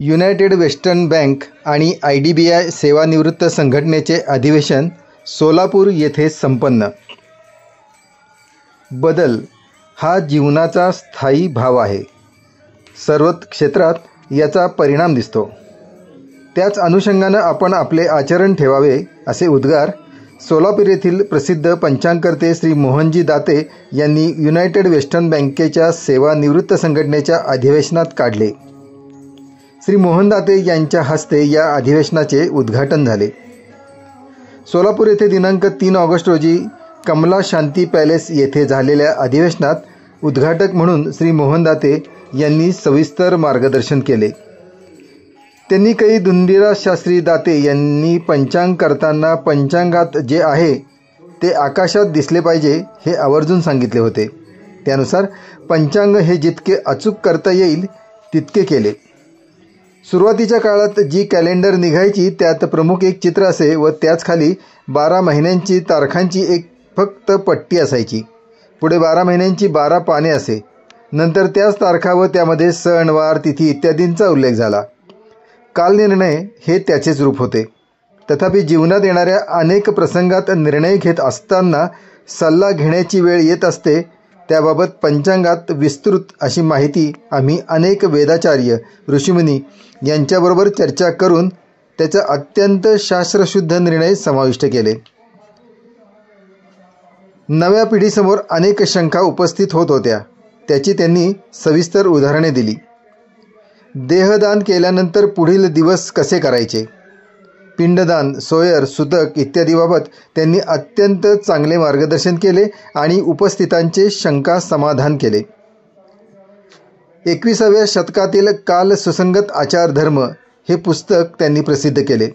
United western bank आणि IDBI सेवानिवृत्त संघटनेचे अधिवेशन सोलापूर येथे संपन्न. बदल हा जीवनाचा स्थायी भाव आहे. सर्वच क्षेत्रात याचा परिणाम दिसतो. त्याच अनुषंगानं आपण आपले आचरण ठेवावे असे उद्गार सोलापूर येथील प्रसिद्ध पंचांगकर्ते श्री मोहनजी दाते यांनी युनायटेड वेस्टर्न बँकेच्या सेवानिवृत्त संघटनेच्या अधिवेशनात काढले. श्री मोहन दाते यांच्या हस्ते या अधिवेशनाचे उद्घाटन झाले. सोलापूर येथे दिनांक 3 ऑगस्ट रोजी कमला शांती पॅलेस येथे झालेल्या अधिवेशनात उद्घाटक म्हणून श्री मोहन दाते यांनी सविस्तर मार्गदर्शन केले. त्यांनी काही धुंदीराज शास्त्री दाते यांनी पंचांग करताना पंचांगात जे आहे ते आकाशात दिसले पाहिजे हे आवर्जून सांगितले होते. त्यानुसार पंचांग हे जितके अचूक करता येईल तितके केले. सुरुवातीच्या काळात जी कॅलेंडर निघायची त्यात प्रमुख एक चित्र असे व त्याच खाली 12 महिन्यांची तारखांची एक फक्त पट्टी असायची. पुढे 12 महिन्यांची 12 पाने असे. नंतर त्याच तारखा व त्यामध्ये सण वार तिथी इत्यादींचा उल्लेख झाला. कालनिर्णय हे त्याचेच रूप होते. तथापि जीवनात येणाऱ्या अनेक प्रसंगात निर्णय घेत असताना सल्ला घेण्याची वेळ येत असते. त्याबाबत पंचांगात विस्तृत अशी माहिती आम्ही अनेक वेदाचार्य ऋषीमुनी यांच्याबरोबर चर्चा करून त्याचा अत्यंत शास्त्रशुद्ध निर्णय समाविष्ट केले. नव्या पिढीसमोर अनेक शंका उपस्थित होत होत्या. त्याची त्यांनी सविस्तर उदाहरणे दिली. देहदान केल्यानंतर पुढील दिवस कसे करायचे, पिंडदान, सोयर, सुतक इत्यादीबाबत त्यांनी अत्यंत चांगले मार्गदर्शन केले आणि उपस्थितांचे शंका समाधान केले. 21व्या शतकातील काल सुसंगत आचार धर्म हे पुस्तक त्यांनी प्रसिद्ध केले.